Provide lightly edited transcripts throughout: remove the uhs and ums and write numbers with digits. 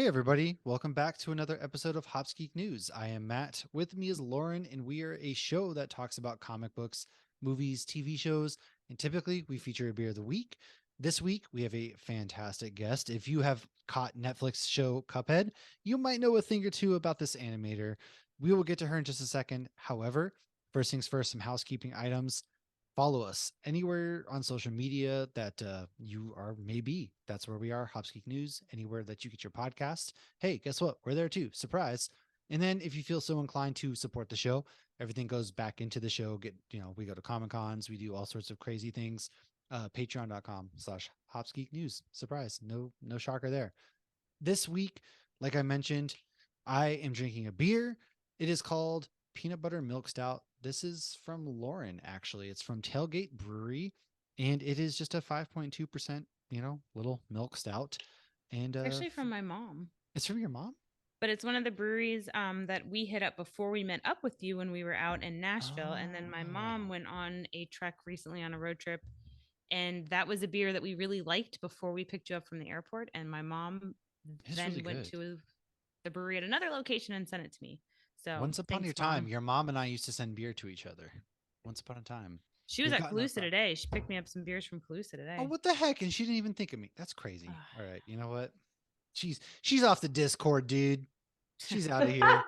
Hey everybody, welcome back to another episode of Hops Geek News. I am Matt. With me is Lauren, and we are a show that talks about comic books, movies, TV shows, and typically we feature a beer of the week. This week we have a fantastic guest. If you have caught Netflix show Cuphead, you might know a thing or two about this animator. We will get to her in just a second. However, first things first, some housekeeping items. Follow us anywhere on social media that you are, maybe that's where we are. Hops Geek News, anywhere that you get your podcast. Hey, guess what? We're there too. Surprise. And then if you feel so inclined to support the show, everything goes back into the show. We go to Comic Cons, we do all sorts of crazy things. Patreon.com/Hops Geek News. Surprise. No shocker there. This week, like I mentioned, I am drinking a beer. It is called Peanut Butter Milk Stout. This is from Lauren, actually. It's from Tailgate Brewery, and it is just a 5.2%, little milk stout. And Actually from my mom. it's from your mom? But it's one of the breweries that we hit up before we met up with you when we were out in Nashville. And then my mom Oh, went on a trek recently on a road trip. And that was a beer that we really liked before we picked you up from the airport. And my mom it's really then went good. to the brewery at another location and sent it to me. So Once upon a thanks, time, mom. your mom and I used to send beer to each other. Once upon a time. She was We've at gotten Calusa today. She picked me up some beers from Calusa Oh, today. what the heck? And she didn't even think of me. That's crazy. All right, you know what? She's off the Discord, dude. She's out of here.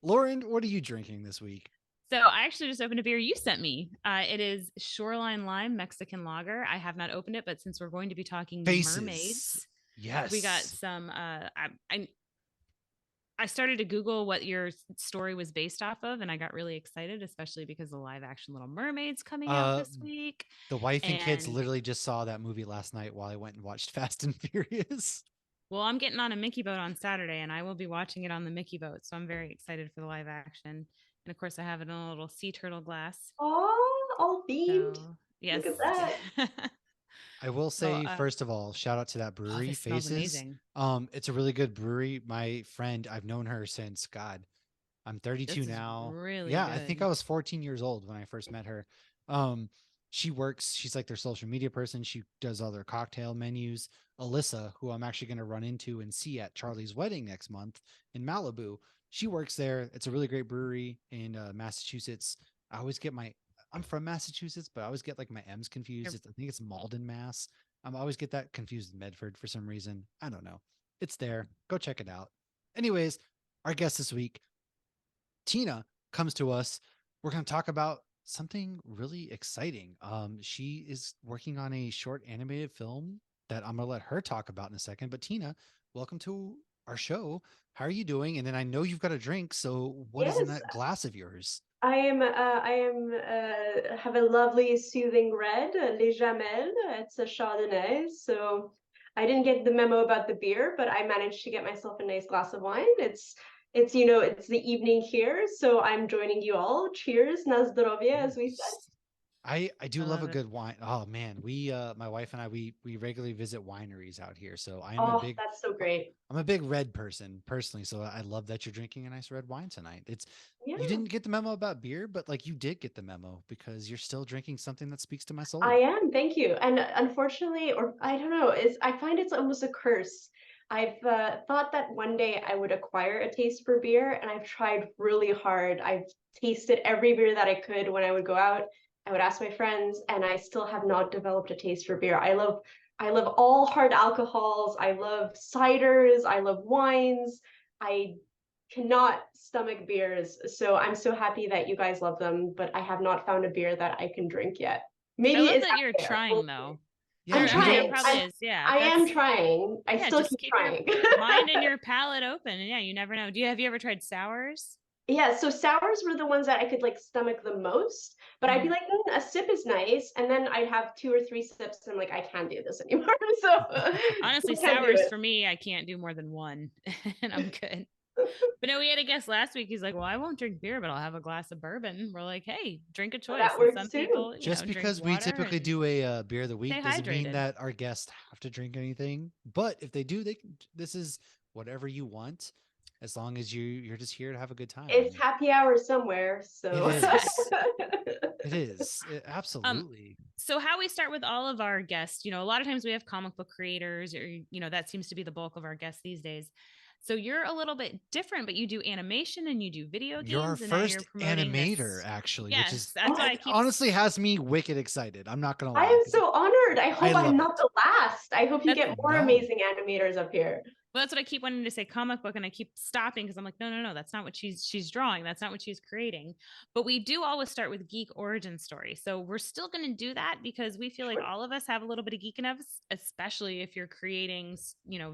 Lauren, what are you drinking this week? So I actually just opened a beer you sent me. It is Shoreline Lime Mexican Lager. I have not opened it, but since we're going to be talking Faces. mermaids, we got Yes. some. I started to Google what your story was based off of, and I got really excited, especially because the live action Little Mermaid's coming out Uh this week. the wife and kids And literally just saw that movie last night while I went and watched Fast and Furious. well, I'm getting on a Mickey boat on Saturday, and I will be watching it on the Mickey boat. So I'm very excited for the live action. And of course, I have it in a little sea turtle glass. Oh, all themed. So Look yes. at that. I will So say, first of all, shout out to that oh, brewery, this smells Faces. amazing. It's a really good brewery. My friend, I've known her since God, I'm 32 This is now. really Yeah, I think good. I was 14 years old when I first met her. Um, she's like their social media person. She does all their cocktail menus. Alyssa, who I'm actually going to run into and see at Charlie's wedding next month in Malibu, she works there. It's a really great brewery in Massachusetts. I always get I'm from Massachusetts, but I always get like my M's confused. You're I think it's Malden, Mass. I always get that confused with Medford for some reason. I don't know. It's there. Go check it out. Anyways, our guest this week, Tina, comes to us. We're going to talk about something really exciting. She is working on a short animated film that I'm going to let her talk about in a second. But Tina, welcome to our show. How are you doing? And then I know you've got a drink. So what is in Yes, that glass of yours? have a lovely soothing red, Les Jamelles. It's a Chardonnay. So I didn't get the memo about the beer, but I managed to get myself a nice glass of wine. It's the evening here, so I'm joining you all. Cheers, na zdrowie, as we said. Cheers. I do I love love a it. good wine. Oh man, we my wife and I we regularly visit wineries out here. So Oh, that's so great. I'm a big red person personally, so I love that you're drinking a nice red wine tonight. It's You Yeah. didn't get the memo about beer, but like you did get the memo because you're still drinking something that speaks to my I soul. am, thank you. And unfortunately, or I don't know, I find it's almost a curse. I've thought that one day I would acquire a taste for beer, and I've tried really hard. I've tasted every beer that I could when I would go out. I would ask my friends, and I still have not developed a taste for beer. I love all hard alcohols. I love ciders. I love wines. I cannot stomach beers. So I'm so happy that you guys love them, but I have not found a beer that I can drink yet. I Maybe love it's that out you're there. We'll trying see. though. Yeah, I'm I mean, there trying. probably is. Yeah, I am that's trying. I yeah. still Just keep keep your trying. mind and your palate open, and yeah, you never know. Have you ever tried sours? Yeah, so sours were the ones that I could like stomach the most, but I'd be Mhm. like, a sip is nice, and then I'd have two or three sips, and I'm like, I can't do this anymore. So Honestly, I can't do sours it. for me, I can't do more than one, and I'm good. But no, we had a guest last week. He's like, "Well, I won't drink beer, but I'll have a glass of bourbon." We're like, "Hey, drink a So choice." that And works some too. people, just drink because we water typically and do a beer of the stay week doesn't mean hydrated. that our guests have to drink anything. But if they do, this is whatever you want. as long as you're just here to have a good time. It's happy hour somewhere, so. It is. It is. Um, Absolutely. so how we start with all of our guests, a lot of times we have comic book creators, or that seems to be the bulk of our guests these days. So you're a little bit different, but you do animation and you do video You're our games, and now you're first promoting animator, this. actually, which Yes, is Oh that's why my I keep. honestly has me wicked excited. I'm not gonna I lie, am 'cause so honored. I I hope I'm love not it. the last. I hope you That's get more No. amazing animators up here. Well, that's what I keep wanting to say, comic book, and I keep stopping because I'm like, no, that's not what she's drawing. That's not what she's creating. But we do always start with geek origin story. So we're still going to do that because we feel like Sure. all of us have a little bit of geek in us, especially if you're creating,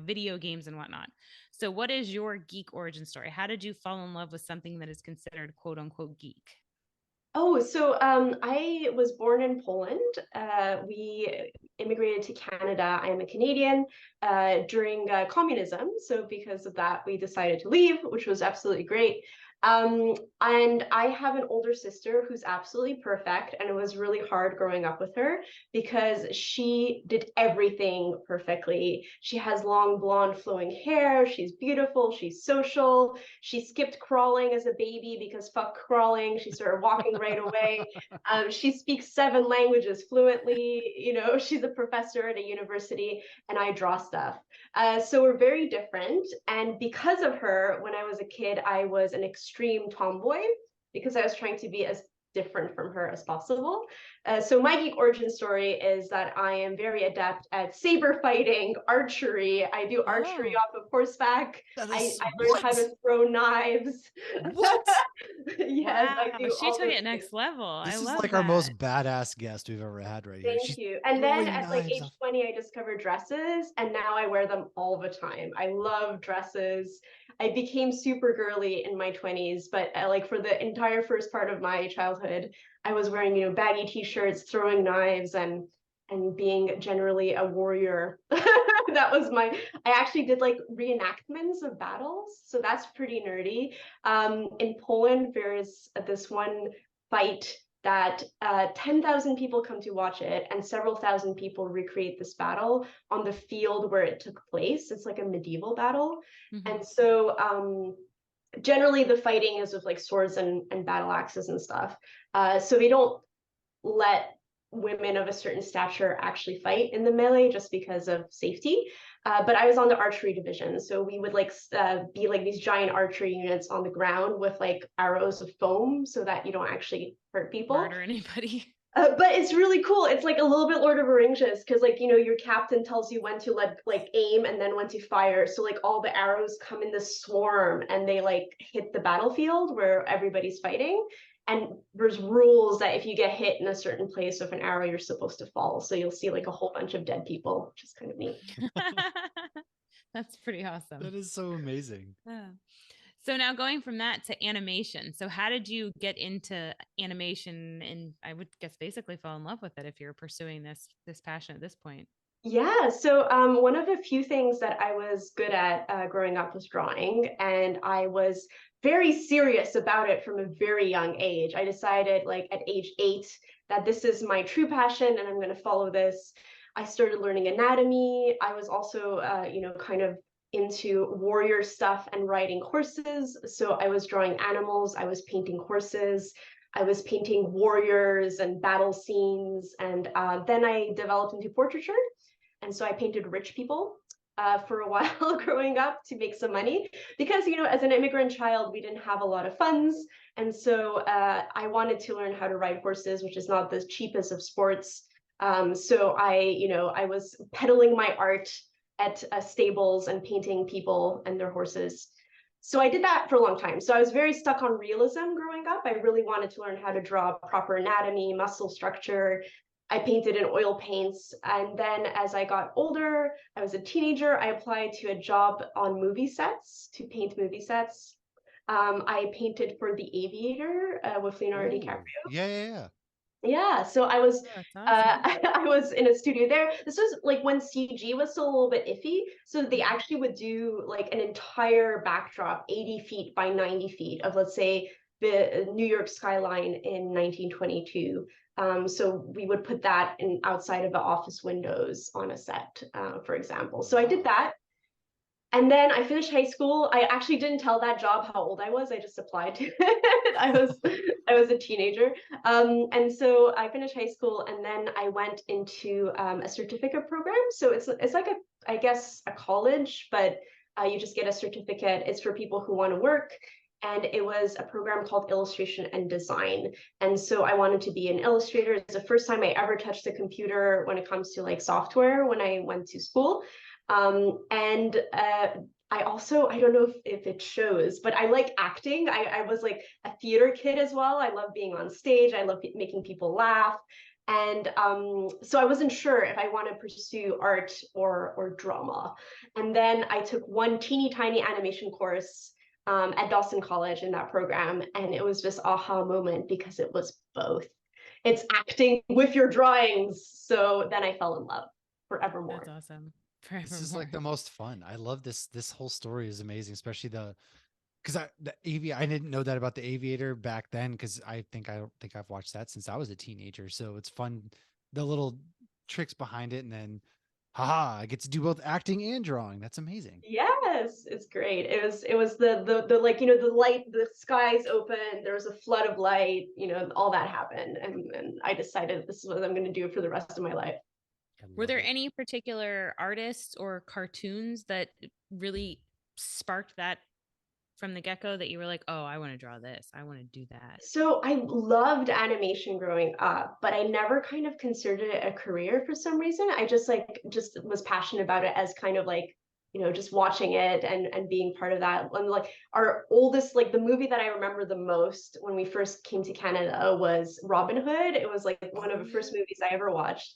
video games and whatnot. So what is your geek origin story? How did you fall in love with something that is considered quote unquote geek? Oh, so I was born in Poland. We immigrated to Canada. I am a Canadian during communism. So because of that, we decided to leave, which was absolutely great. And I have an older sister who's absolutely perfect, and it was really hard growing up with her because she did everything perfectly. She has long blonde flowing hair. She's beautiful. She's social. She skipped crawling as a baby because fuck crawling. She started walking right away. She speaks 7 languages fluently. She's a professor at a university, and I draw stuff. So we're very different. And because of her, when I was a kid, I was an extreme tomboy because I was trying to be as different from her as possible. So my geek origin story is that I am very adept at saber fighting, archery. I do archery Oh, off of horseback. That I is learned how what? to throw knives. What? Yes, I wow. do She all took those it things. next level. I This is love like our that. most badass guest we've ever had right here. Thank She's you. And then throwing at like knives age off. 20, I discovered dresses, and now I wear them all the time. I love dresses. I became super girly in my 20s, but like for the entire first part of my childhood, I was wearing, baggy t-shirts, throwing knives, and being generally a warrior. That was I actually did like reenactments of battles, so that's pretty nerdy. In Poland, there's this one fight that 10,000 people come to watch it, and several thousand people recreate this battle on the field where it took place. It's like a medieval battle. Mhm. And so generally the fighting is with like swords and battle axes and stuff. So they don't let women of a certain stature actually fight in the melee just because of safety. But I was on the archery division, so we would like be like these giant archery units on the ground with like arrows of foam so that you don't actually hurt people. Murder anybody. But it's really cool. It's like a little bit Lord of the Rings because like your captain tells you when to like aim and then when to fire. So like all the arrows come in this swarm and they like hit the battlefield where everybody's fighting. And there's rules that if you get hit in a certain place with an arrow, you're supposed to fall. So you'll see like a whole bunch of dead people, which is kind of neat. That's pretty awesome. That is so amazing. Yeah. So now going from that to animation. So how did you get into animation, and I would guess basically fall in love with it if you're pursuing this passion at this point? Yeah, so one of the few things that I was good at growing up was drawing, and I was very serious about it from a very young age. I decided, like at age 8, that this is my true passion, and I'm going to follow this. I started learning anatomy. I was also, kind of into warrior stuff and riding horses. So I was drawing animals. I was painting horses. I was painting warriors and battle scenes, and then I developed into portraiture. And so I painted rich people for a while growing up to make some money because, as an immigrant child, we didn't have a lot of funds. And so I wanted to learn how to ride horses, which is not the cheapest of sports. So I was peddling my art at stables and painting people and their horses. So I did that for a long time. So I was very stuck on realism growing up. I really wanted to learn how to draw proper anatomy, muscle structure. I painted in oil paints. And then as I got older, I was a teenager, I applied to a job on movie sets to paint movie sets. I painted for The Aviator with Leonardo Oh, DiCaprio. yeah. Yeah, so I was Oh, that's awesome. I was in a studio there. This was like when CG was still a little bit iffy. So they actually would do like an entire backdrop, 80 feet by 90 feet of, let's say, the New York skyline in 1922. So we would put that in outside of the office windows on a set, for example. So I did Wow. that. And then I finished high school. I actually didn't tell that job how old I was. I just applied to it. I was a teenager. And so I finished high school, and then I went into a certificate program. So it's like I guess a college, but you just get a certificate. It's for people who want to work. And it was a program called Illustration and Design. And so I wanted to be an illustrator. It's the first time I ever touched a computer when it comes to like software when I went to school. And I also, I don't know if it shows, but I like acting. I was like a theater kid as well. I love being on stage. I love making people laugh. And so I wasn't sure if I want to pursue art or drama. And then I took one teeny tiny animation course at Dawson College in that program. And it was just aha moment because it was both. It's acting with your drawings. So then I fell in love forevermore. That's awesome. This is like the Forevermore. most fun. I love this. This whole story is amazing, especially because I didn't know that about the Aviator back then because I don't think I've watched that since I was a teenager. So it's fun, the little tricks behind it, and then, haha, I get to do both acting and drawing. That's amazing. Yes, it's great. It was the like, the light, the skies open, there was a flood of light, all that happened. And I decided this is what I'm gonna do for the rest of my life. I Were love there it. any particular artists or cartoons that really sparked that from the get-go that you were like, oh, I want to draw this. I want to do that. So I loved animation growing up, but I never kind of considered it a career for some reason. I just was passionate about it as kind of like, just watching it and being part of that. And like our oldest, like the movie that I remember the most when we first came to Canada was Robin Hood. It was like one of Oh the yeah. first movies I ever watched.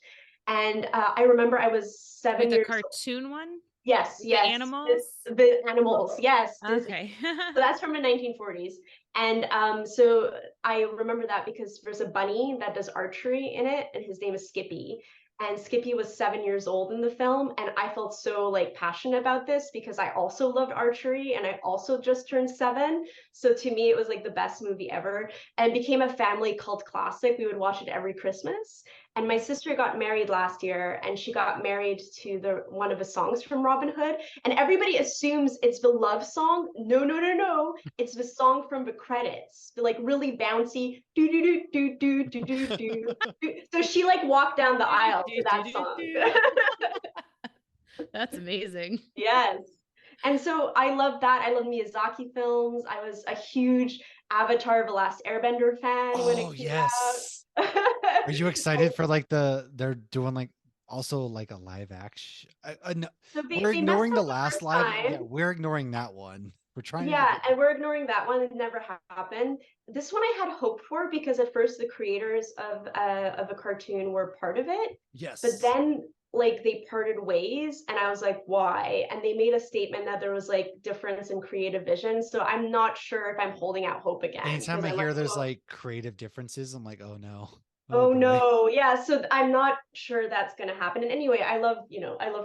And I remember I was Wait, 7 the years old. cartoon one Yes, with the yes, animals? the animals, yes, Disney. Okay. So that's from the 1940s. And so I remember that because there's a bunny that does archery in it, and his name is Skippy. And Skippy was 7 years old in the film, and I felt so like passionate about this because I also loved archery and I also just turned 7. So to me, it was like the best movie ever and became a family cult classic. We would watch it every Christmas. And my sister got married last year, and she got married to the one of the songs from Robin Hood. And everybody assumes it's the love song. No, no, no, no. It's the song from the credits, the like really bouncy do do do do do do do do. So she like walked down the aisle to that song. That's amazing. Yes. And so I love that. I love Miyazaki films. I was a huge Avatar: The Last Airbender fan when Oh it came yes. out. Are you excited for like they're doing like also like a live action? No, So we're they messed ignoring up the the last first live. Yeah, time. we're ignoring that one. We're trying to do Yeah, the and we're ignoring that one. It never happened. This one I had hope for because at first the creators of a cartoon were part of it, but yes. then like they parted ways, and I was like, why? And they made a statement that there was like difference in creative vision. So I'm not sure if I'm holding out hope again Anytime because I I'm like, hear there's oh, like creative differences, I'm like, oh no, oh oh boy. no, yeah. So I'm not sure that's gonna happen. And anyway, I love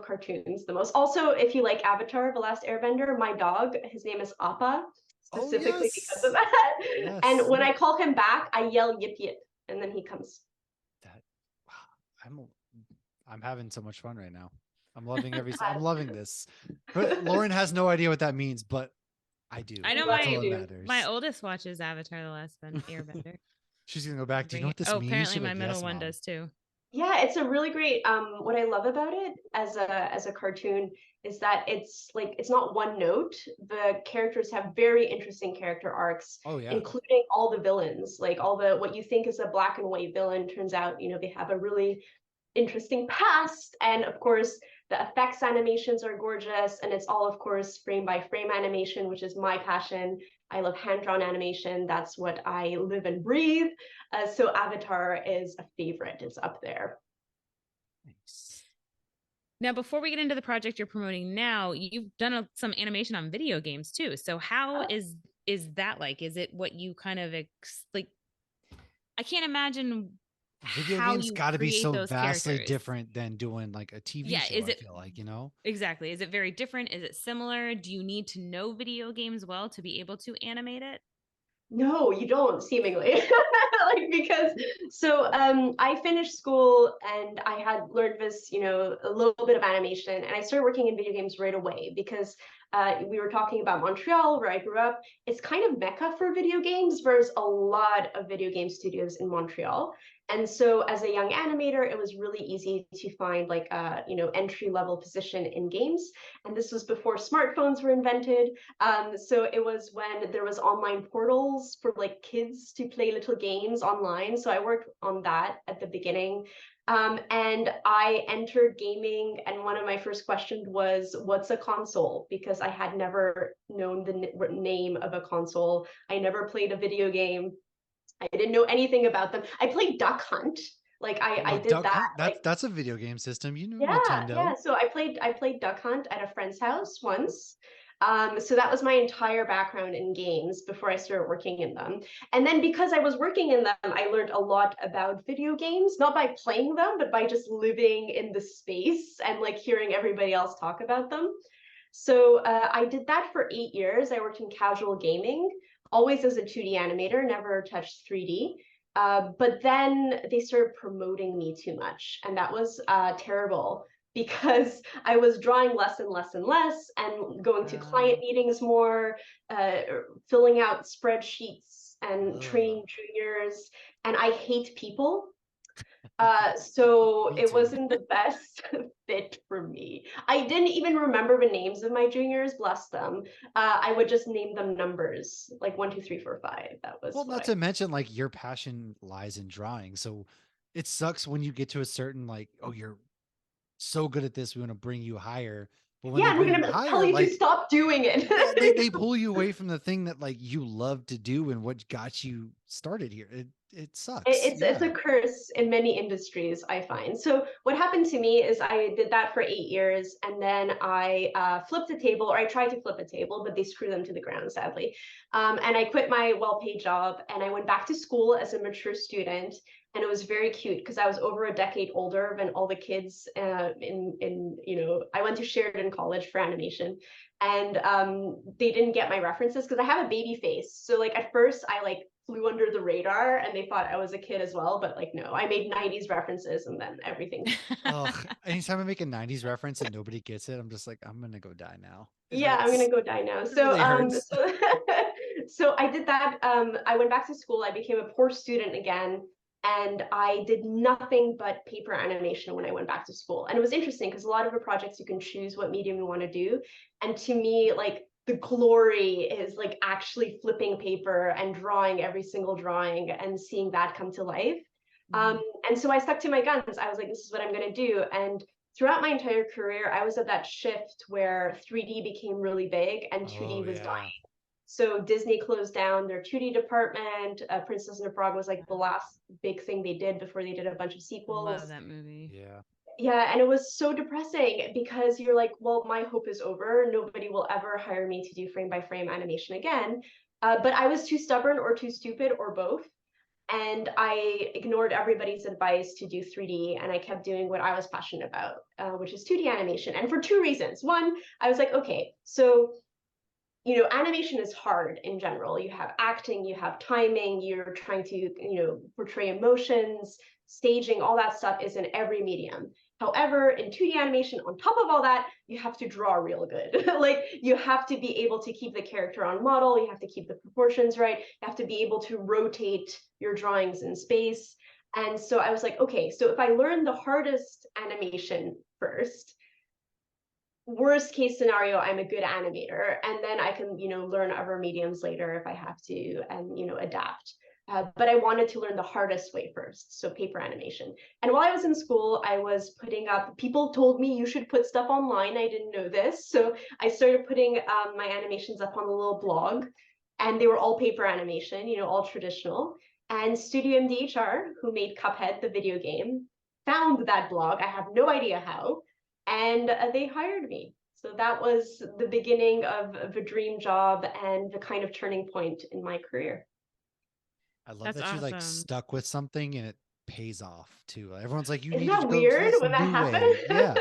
cartoons the most. Also, if you like Avatar: The Last Airbender, my dog, his name is Appa, Oh specifically because of yes, that. And yes. when I call him back, I yell yip yip, and then he comes. That wow, I'm having so much fun right now. I'm loving this. But Lauren has no idea what that means, but I do. I I'm know glad That's you all that my do. my matters. oldest watches Avatar: The Last Airbender. She's gonna go back. Do you know Bring what it. this Oh, means? apparently She's my like, middle yes, one mom. does too. Yeah, it's a really great what I love about it as a cartoon is that it's like it's not one note. The characters have very interesting character arcs, Oh yeah. including all the villains. Like all the what you think is a black and white villain turns out, they have a really interesting past. And of course, the effects animations are gorgeous. And it's all, of course, frame by frame animation, which is my passion. I love hand drawn animation. That's what I live and breathe. So Avatar is a favorite. It's up there. Nice. Now, before we get into the project you're promoting now, you've done some animation on video games too. So how is that like? Is it what you kind of like? I can't imagine Video how games you got to be create so those vastly characters. different than doing like a TV Yeah, show, is I it feel like, you know? exactly? Is it very different? Is it similar? Do you need to know video games well to be able to animate it? No, you don't, seemingly. Like, because I finished school and I had learned this, a little bit of animation, and I started working in video games right away because we were talking about Montreal, where I grew up. It's kind of mecca for video games. There's a lot of video game studios in Montreal. And so as a young animator, it was really easy to find like a, entry level position in games. And this was before smartphones were invented. So it was when there was online portals for like kids to play little games online. So I worked on that at the beginning. And I entered gaming, and one of my first questions was, "What's a console?" Because I had never known the name of a console. I never played a video game. I didn't know anything about them. I played Duck Hunt. Like I Oh, did Duck that. Hunt. Like, That's a video game system. You know yeah. Nintendo. So I played Duck Hunt at a friend's house once. So that was my entire background in games before I started working in them. And then because I was working in them, I learned a lot about video games, not by playing them, but by just living in the space and like hearing everybody else talk about them. So I did that for 8 years. I worked in casual gaming, always as a 2D animator, never touched 3D. But then they started promoting me too much, and that was terrible because I was drawing less and less and less, and going to client meetings more, uh, filling out spreadsheets and Ugh, training juniors. And I hate people. So me it too. wasn't the best fit for me. I didn't even remember the names of my juniors, bless them. I would just name them numbers, like 1, 2, 3, 4, 5. That was Well, what not I. to mention like your passion lies in drawing. So it sucks when you get to a certain like, oh, you're so good at this, we want to bring you higher. But when Yeah, they I'm bring you gonna tell higher, you to like stop doing yeah, they, it. they pull you away from the thing that like you love to do and what got you started here. It sucks. It's a Yeah. curse in many industries, I find. So what happened to me is I did that for 8 years, and then I flipped a table, or I tried to flip a table, but they screwed them to the ground, sadly. And I quit my well-paid job, and I went back to school as a mature student. And it was very cute because I was over a decade older than all the kids I went to Sheridan College for animation, and they didn't get my references because I have a baby face. So like at first I like flew under the radar and they thought I was a kid as well, but like no, I made 90s references and then everything. Ugh. Anytime I make a 90s reference and nobody gets it, I'm just like, I'm gonna go die now. It Yeah, I'm gonna hurts. go die now. It really hurts. So I did that. I went back to school. I became a poor student again, and I did nothing but paper animation when I went back to school. And it was interesting because a lot of the projects you can choose what medium you want to do, and to me, like the glory is like actually flipping paper and drawing every single drawing and seeing that come to life. Um, Mhm. and so I stuck to my guns. I was like, this is what I'm gonna do. And throughout my entire career, I was at that shift where 3D became really big and Oh 2D was dying. yeah. So Disney closed down their 2D department. Princess and the Frog was like the last big thing they did before they did a bunch of Love sequels. that movie. Yeah. Yeah, and it was so depressing because you're like, well, my hope is over. Nobody will ever hire me to do frame by frame animation again. But I was too stubborn or too stupid or both, and I ignored everybody's advice to do 3D, and I kept doing what I was passionate about, which is 2D animation. And for two reasons. One, I was like, okay, so animation is hard in general. You have acting, you have timing, you're trying to, portray emotions, staging, all that stuff is in every medium. However, in 2D animation, on top of all that, you have to draw real good. Like you have to be able to keep the character on model, you have to keep the proportions right, you have to be able to rotate your drawings in space. And so I was like, okay, so if I learn the hardest animation first, worst case scenario, I'm a good animator, and then I can learn other mediums later if I have to, and adapt. But I wanted to learn the hardest way first, so paper animation. And while I was in school, I was putting up, people told me you should put stuff online. I didn't know this, so I started putting my animations up on a little blog, and they were all paper animation, all traditional. And Studio MDHR, who made Cuphead the video game, found that blog. I have no idea how, and they hired me. So that was the beginning of a dream job and the kind of turning point in my career. I love That's that you like awesome. stuck with something and it pays off too. Everyone's like, you Isn't need to that go to weird this when that new happened? way. Yeah.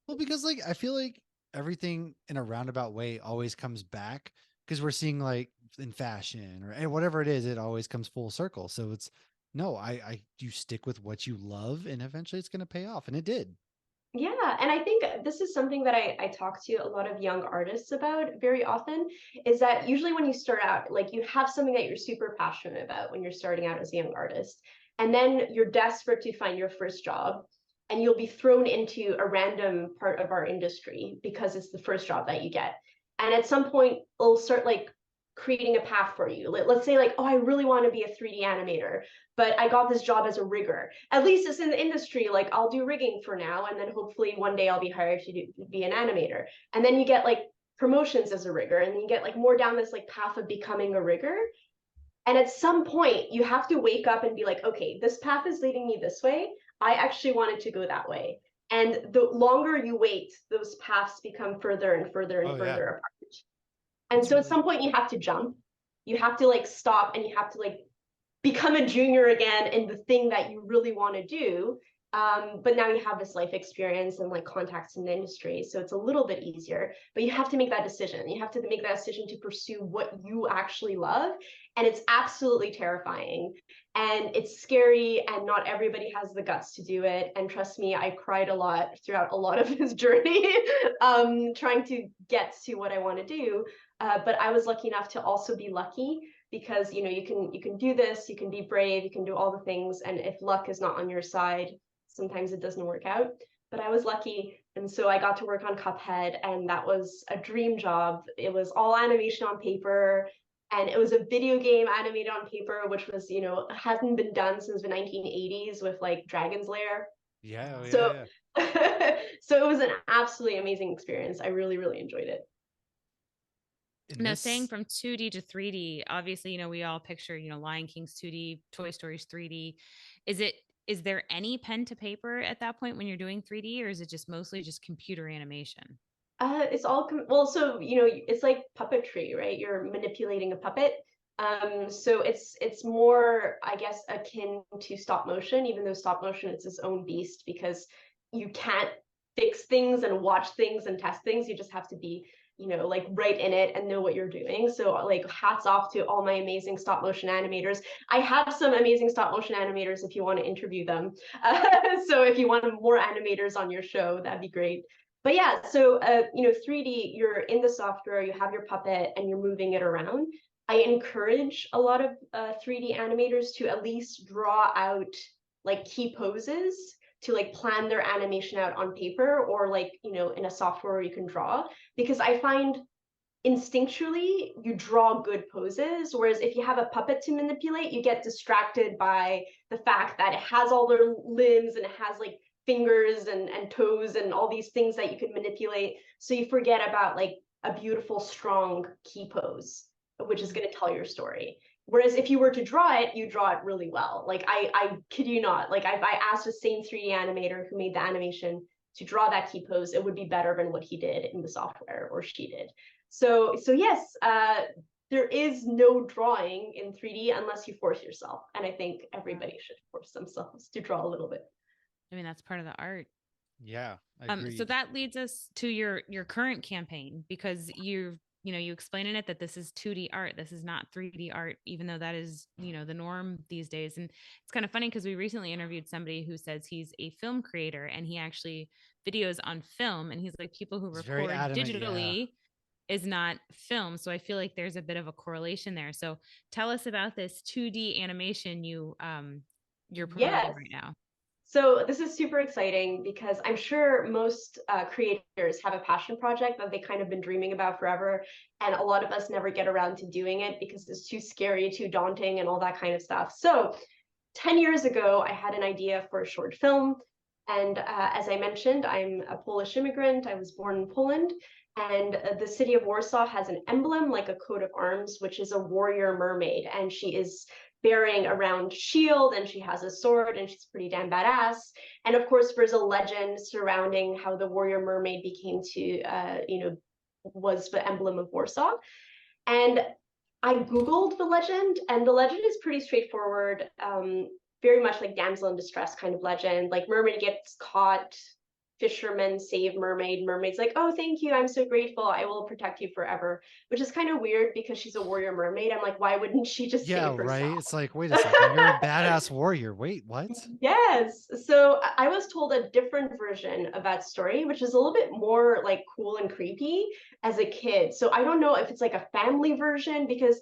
Well, because like I feel like everything in a roundabout way always comes back because we're seeing like in fashion or whatever it is, it always comes full circle. So it's no, you stick with what you love, and eventually it's going to pay off, and it did. Yeah, and I think this is something that I talk to a lot of young artists about very often, is that usually when you start out, like you have something that you're super passionate about when you're starting out as a young artist, and then you're desperate to find your first job, and you'll be thrown into a random part of our industry because it's the first job that you get. And at some point, it'll start like creating a path for you. Let's say like, oh, I really want to be a 3D animator, but I got this job as a rigger. At least it's in the industry. Like I'll do rigging for now, and then hopefully one day I'll be hired to be an animator. And then you get like promotions as a rigger, and then you get like more down this like path of becoming a rigger. And at some point, you have to wake up and be like, okay, this path is leading me this way. I actually wanted to go that way. And the longer you wait, those paths become further and further and Oh yeah, further apart. And it's so at really some point, you have to jump. You have to like stop, and you have to like become a junior again in the thing that you really want to do. But now you have this life experience and like contacts in the industry. So it's a little bit easier, but you have to make that decision. You have to make that decision to pursue what you actually love. And it's absolutely terrifying and it's scary. And not everybody has the guts to do it. And trust me, I cried a lot throughout a lot of this journey, trying to get to what I want to do. But I was lucky enough to also be lucky because you can do this, you can be brave, you can do all the things, and if luck is not on your side, sometimes it doesn't work out. But I was lucky, and so I got to work on Cuphead, and that was a dream job. It was all animation on paper, and it was a video game animated on paper, which was hadn't been done since the 1980s with like Dragon's Lair. yeah, oh, yeah, So yeah. so it was an absolutely amazing experience. I really, really enjoyed it. In Now, saying this, from 2D to 3D, obviously, we all picture, Lion King's 2D, Toy Story's 3D. Is there any pen to paper at that point when you're doing 3D, or is it just mostly just computer animation? It's all well, so it's like puppetry, right? You're manipulating a puppet. So it's more, I guess, akin to stop motion, even though stop motion is its own beast because you can't fix things and watch things and test things. You just have to be, like right in it and know what you're doing. So like hats off to all my amazing stop motion animators. I have some amazing stop motion animators if you want to interview them. So if you want more animators on your show, that'd be great. But yeah, so 3D, you're in the software, you have your puppet, and you're moving it around. I encourage a lot of 3D animators to at least draw out like key poses to like plan their animation out on paper or like in a software where you can draw, because I find instinctually you draw good poses, whereas if you have a puppet to manipulate, you get distracted by the fact that it has all their limbs and it has like fingers and toes and all these things that you can manipulate, so you forget about like a beautiful strong key pose which is going to tell your story. Whereas if you were to draw it, you draw it really well. Like I kid you not, like if I asked the same 3D animator who made the animation to draw that key pose, it would be better than what he did in the software or she did. So yes, there is no drawing in 3D unless you force yourself. And I think everybody should force themselves to draw a little bit. I mean, that's part of the art. yeah, So agreed. that leads us to your current campaign, because you explain in it that this is 2D art. This is not 3D art, even though that is, the norm these days. And it's kind of funny because we recently interviewed somebody who says he's a film creator and he actually videos on film. And he's like, people who He's very record adamant. Yeah, digitally is not film. So I feel like there's a bit of a correlation there. So tell us about this 2D animation you're promoting Yes. right now. So this is super exciting because I'm sure most creators have a passion project that they kind of been dreaming about forever. And a lot of us never get around to doing it because it's too scary, too daunting, and all that kind of stuff. So 10 years ago, I had an idea for a short film. And as I mentioned, I'm a Polish immigrant. I was born in Poland. And the city of Warsaw has an emblem, like a coat of arms, which is a warrior mermaid. And she is bearing a round shield and she has a sword and she's pretty damn badass. And of course, there's a legend surrounding how the warrior mermaid became was the emblem of Warsaw. And I Googled the legend, and the legend is pretty straightforward, very much like damsel in distress kind of legend. Like mermaid gets caught, fishermen save mermaid's like, oh, thank you, I'm so grateful, I will protect you forever, which is kind of weird because she's a warrior mermaid. I'm like, why wouldn't she just Yeah, save right. herself? It's like, wait a second, you're a badass warrior. Wait, what? Yes. So I was told a different version of that story, which is a little bit more like cool and creepy as a kid. So I don't know if it's like a family version because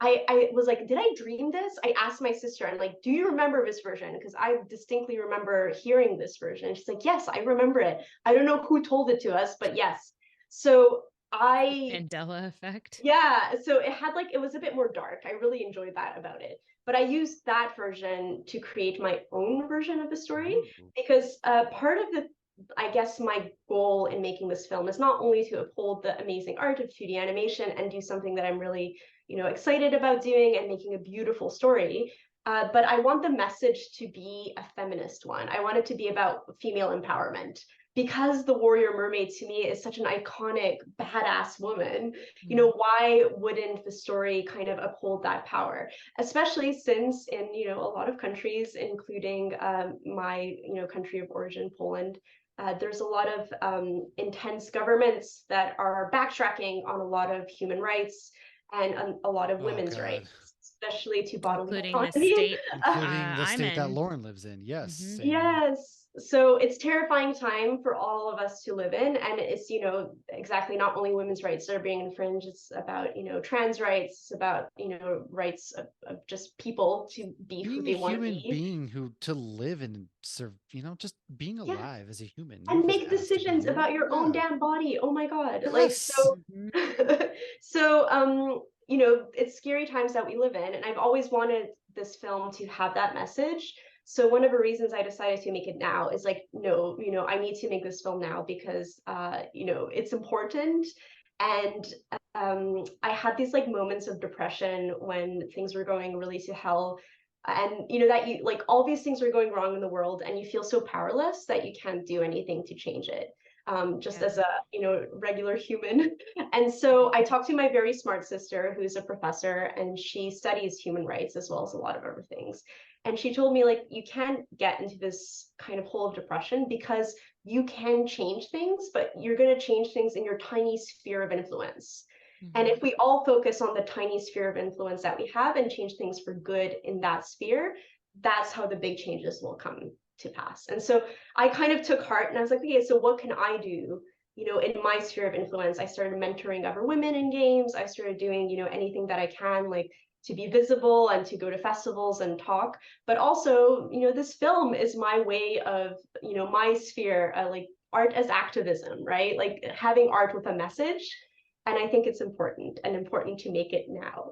I was like, did I dream this? I asked my sister, I'm like, do you remember this version? Because I distinctly remember hearing this version. And she's like, yes, I remember it. I don't know who told it to us, but yes. So Mandela effect. yeah, so it had like, it was a bit more dark. I really enjoyed that about it. But I used that version to create my own version of the story Ooh. because part of the, I guess, my goal in making this film is not only to uphold the amazing art of 2D animation and do something that I'm really, excited about doing and making a beautiful story, but I want the message to be a feminist one. I want it to be about female empowerment because the warrior mermaid to me is such an iconic badass woman. Why wouldn't the story kind of uphold that power, especially since in a lot of countries, including my country of origin, Poland, there's a lot of intense governments that are backtracking on a lot of human rights and a lot of Oh women's God. rights, especially to bodily Including the autonomy. state Including the I'm state that in. Lauren lives in. Yes, Hmm. same. Yes. So it's terrifying time for all of us to live in. And it's, exactly not only women's rights that are being infringed, it's about, trans rights, it's about, rights of just people to be who Being a they want to human be. being who to live and serve, just being Yeah. alive as a human. None And of us make asked to be decisions here. about your own Yeah. damn body. Oh my God. Like, Yes. so, Hmm. so, it's scary times that we live in. And I've always wanted this film to have that message. So one of the reasons I decided to make it now is like, no, I need to make this film now because, it's important. And I had these like moments of depression when things were going really to hell, and that you like all these things are going wrong in the world and you feel so powerless that you can't do anything to change it, just Yeah. as a regular human. And so I talked to my very smart sister who's a professor and she studies human rights as well as a lot of other things, and she told me like, you can't get into this kind of hole of depression because you can change things, but you're going to change things in your tiny sphere of influence. And Hmm. if we all focus on the tiny sphere of influence that we have and change things for good in that sphere, that's how the big changes will come to pass. And so I kind of took heart and I was like, okay, so what can I do? In my sphere of influence, I started mentoring other women in games. I started doing, anything that I can, like to be visible and to go to festivals and talk. But also, this film is my way of, my sphere, like art as activism, right? Like having art with a message, and I think it's important to make it now.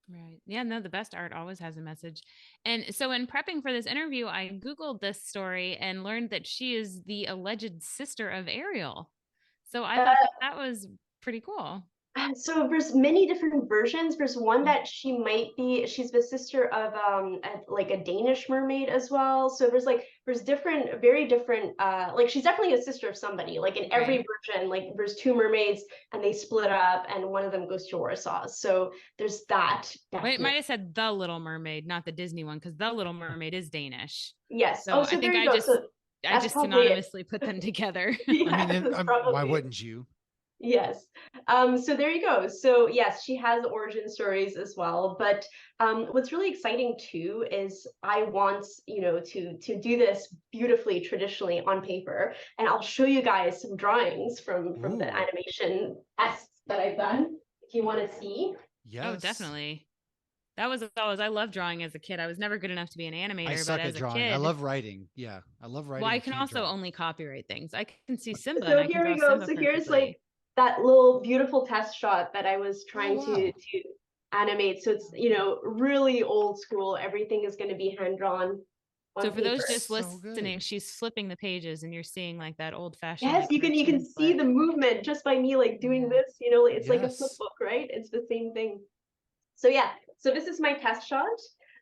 Right. Yeah, no, the best art always has a message. And so in prepping for this interview, I Googled this story and learned that she is the alleged sister of Ariel. So I thought that that was pretty cool. So there's many different versions. There's one Mhm. that she's the sister of like a Danish mermaid as well. So there's different, very different, like she's definitely a sister of somebody. Like in every Right. version, like there's two mermaids and they split up and one of them goes to Warsaw. So there's that Wait, it definitely. might have said The Little Mermaid, not the Disney one, because The Little Mermaid is Danish. Yes. So Oh, I so think there you I go. just So I that's just probably it. synonymously put them together. I mean, Yes, that's why probably it. wouldn't you? Yes. So there you go. So yes, she has origin stories as well. But what's really exciting too is I want, to do this beautifully traditionally on paper. And I'll show you guys some drawings from the Ooh, animation tests that I've done if you want to see. Oh, yes. definitely. That was always, I loved drawing as a kid. I was never good enough to be an I animator, but suck at as a drawing. I kid, love writing. Yeah, I love well, writing. I I can can't also draw. only copyright things. I can see Simba and So I can here draw we go. Simba So here's like perfectly. that little beautiful test shot that I was Oh trying to wow. animate. So it's, really old school. Everything is going to be hand drawn So on for those paper. That's just so listening, good. she's flipping the pages and you're seeing like that old fashioned Yes, like you can cartoon see flip. the movement just by me like doing Yeah. this, it's like a flip Yes. book, right? It's the same thing. So yeah, so this is my test shot.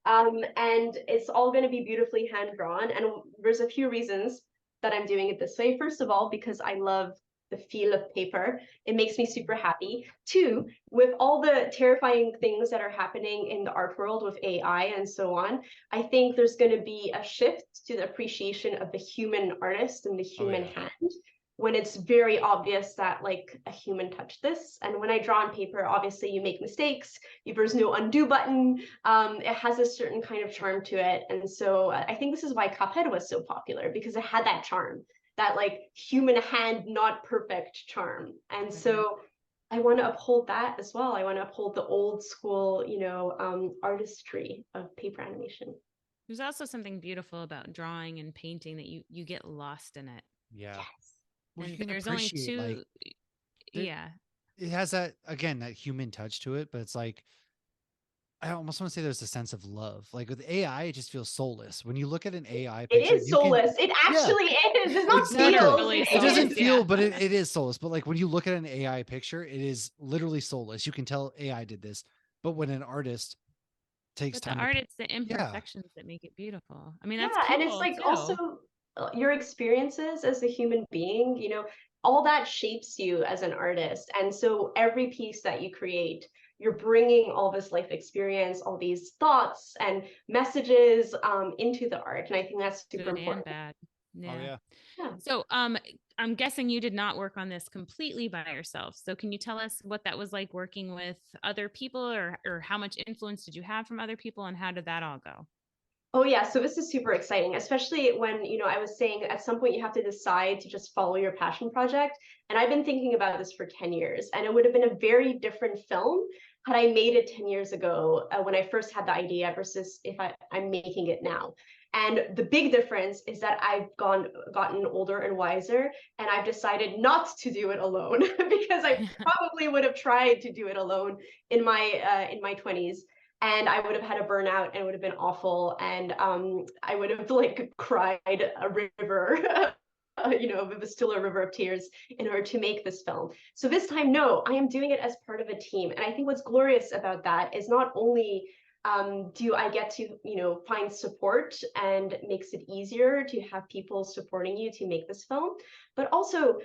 And it's all going to be beautifully hand drawn. And there's a few reasons that I'm doing it this way. First of all, because I love the feel of paper. It makes me super happy. Two, with all the terrifying things that are happening in the art world with AI and so on, I think there's going to be a shift to the appreciation of the human artist and the human hand, when it's very obvious that like a human touched this. And when I draw on paper, obviously you make mistakes, there's no undo button. It has a certain kind of charm to it. And so I think this is why Cuphead was so popular, because it had that charm, that like human hand, not perfect charm. And so I want to uphold that as well. I want to uphold the old school, artistry of paper animation. There's also something beautiful about drawing and painting that you get lost in it. Yeah. Yes. Well, you And can there's only appreciate two. like Yeah. it has that, again, that human touch to it, but it's like I almost want to say there's a sense of love. Like with AI, it just feels soulless. When you look at an AI It picture, is you can, soulless. It yeah, actually is. It's not exactly. feels. Literally It doesn't soulless, feel, yeah. but it is soulless. But like when you look at an AI picture, it is literally soulless. You can tell AI did this. But when an artist takes But the time art, to, it's the imperfections that make it beautiful. I mean, Yeah, that's and it's people like too. also your experiences as a human being, all that shapes you as an artist. And so every piece that you create, you're bringing all this life experience, all these thoughts and messages into the art. And I think that's super Good and important. bad. oh Yeah. yeah, Yeah. So, I'm guessing you did not work on this completely by yourself. So, can you tell us what that was like working with other people, or how much influence did you have from other people, and how did that all go? Oh yeah, so this is super exciting, especially when, I was saying at some point you have to decide to just follow your passion project. And I've been thinking about this for 10 years, and it would have been a very different film had I made it 10 years ago when I first had the idea versus if I'm making it now. And the big difference is that I've gotten older and wiser, and I've decided not to do it alone because I probably would have tried to do it alone in my 20s, and I would have had a burnout and it would have been awful. And I would have like cried a river, it was still a river of tears in order to make this film. So this time, no, I am doing it as part of a team. And I think what's glorious about that is not only do I get to, find support, and it makes it easier to have people supporting you to make this film, but also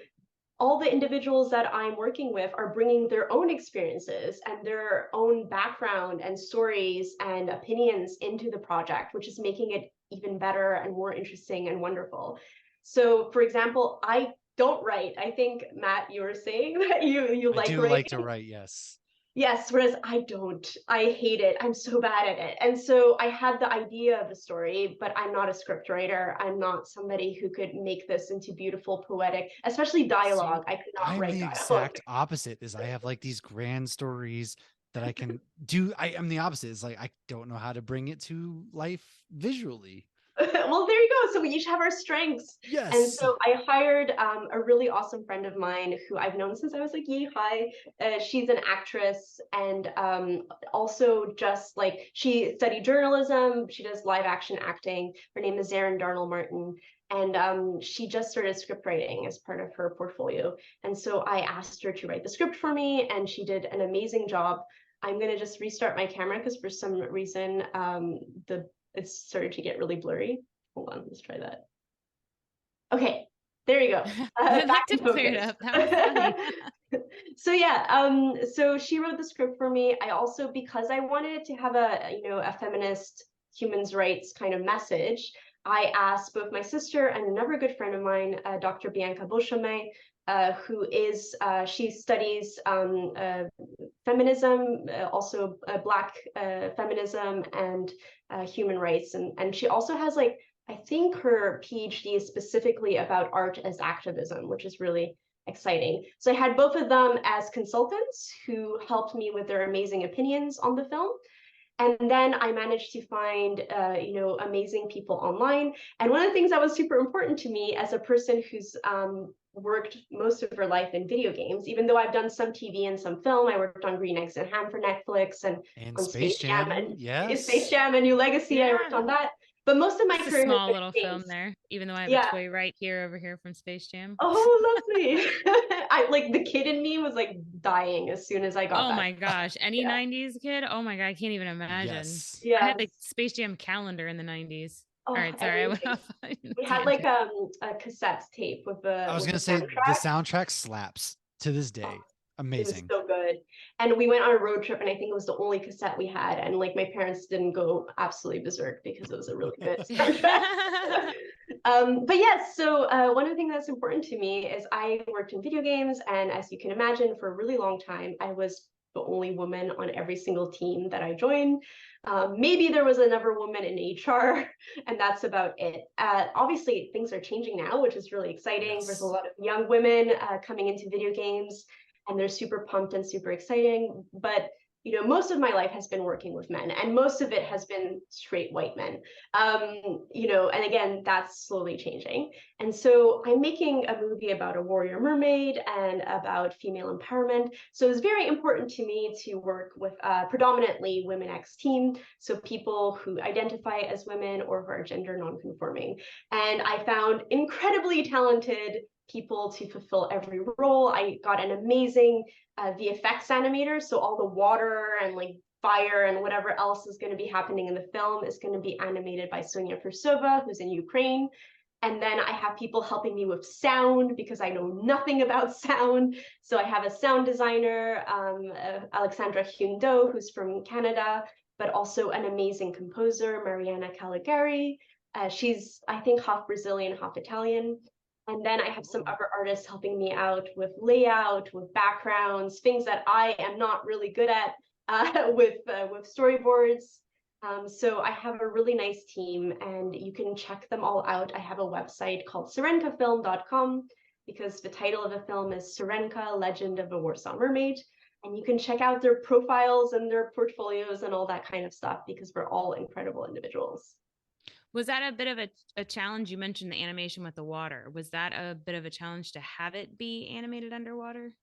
all the individuals that I'm working with are bringing their own experiences and their own background and stories and opinions into the project, which is making it even better and more interesting and wonderful. So, for example, I don't write. I think, Matt, you were saying that you I like do writing. like to write. Yes. Yes, whereas I don't. I hate it. I'm so bad at it. And so I had the idea of the story, but I'm not a script writer. I'm not somebody who could make this into beautiful, poetic, especially See, dialogue. I could not I'm write the dialogue. exact opposite. Is I have like these grand stories that I can do. I am the opposite. It's like I don't know how to bring it to life visually. Well, there you go. So we each have our strengths. And Yes. so I hired a really awesome friend of mine who I've known since I was like yay high. She's an actress, and also just like she studied journalism. She does live action acting. Her name is Zarin Darnell Martin. And she just started script writing as part of her portfolio. And so I asked her to write the script for me, and she did an amazing job. I'm going to just restart my camera because for some reason the it started to get really blurry. Hold on, let's try that. Okay, there you go. That Back in did clear it focus. up. That was funny. So yeah, so she wrote the script for me. I also, because I wanted to have a feminist humans rights kind of message, I asked both my sister and another good friend of mine, Dr. Bianca Beauchemin, she studies feminism, also Black feminism and human rights. And she also has like, I think her PhD is specifically about art as activism, which is really exciting. So I had both of them as consultants who helped me with their amazing opinions on the film. And then I managed to find, amazing people online. And one of the things that was super important to me as a person who's worked most of her life in video games, even though I've done some TV and some film, I worked on Green Eggs and Ham for Netflix and And on Space Space Jam Jam. and Space Yes. Jam and New Legacy. I worked Yeah. on that. But most of my Just a career has small been little in film games. there, even though I have a Yeah. toy right here over here from Space Jam. Oh, lovely. I like the kid in me was like dying as soon as I got Oh that. my gosh. Any Yeah. 90s kid? Oh my God. I can't even imagine. Yes. I Yes. had the Space Jam calendar in the 90s. All Oh, right, sorry, I went everything. off on a We had like tangent. a cassette tape with I was a gonna say the soundtrack. soundtrack slaps to this Oh, day. it was Amazing. so good. And we went on a road trip, and I think it was the only cassette we had. And like my parents didn't go absolutely berserk because it was a really good soundtrack. But yes, so one of the things that's important to me is I worked in video games, and as you can imagine, for a really long time, I was the only woman on every single team that I joined. Maybe there was another woman in HR, and that's about it. Obviously, things are changing now, which is really exciting. There's a Yes. lot of young women coming into video games, and they're super pumped and super exciting. But most of my life has been working with men, and most of it has been straight white men. And again, that's slowly changing. And so I'm making a movie about a warrior mermaid and about female empowerment. So it's very important to me to work with a predominantly Women X team, so people who identify as women or who are gender nonconforming. And I found incredibly talented people to fulfill every role. I got an amazing VFX animator, so all the water and like fire and whatever else is going to be happening in the film is going to be animated by Sonia Fursova, who's in Ukraine. And then I have people helping me with sound because I know nothing about sound. So I have a sound designer, Alexandra Hundo, who's from Canada, but also an amazing composer, Mariana Caligari. She's, I think, half Brazilian, half Italian. And then I have some other artists helping me out with layout, with backgrounds, things that I am not really good at, with storyboards. So I have a really nice team, and you can check them all out. I have a website called sirenkafilm.com because the title of the film is Sirenka, Legend of a Warsaw Mermaid. And you can check out their profiles and their portfolios and all that kind of stuff because we're all incredible individuals. Was that a bit of a challenge? You mentioned the animation with the water. Was that a bit of a challenge to have it be animated underwater?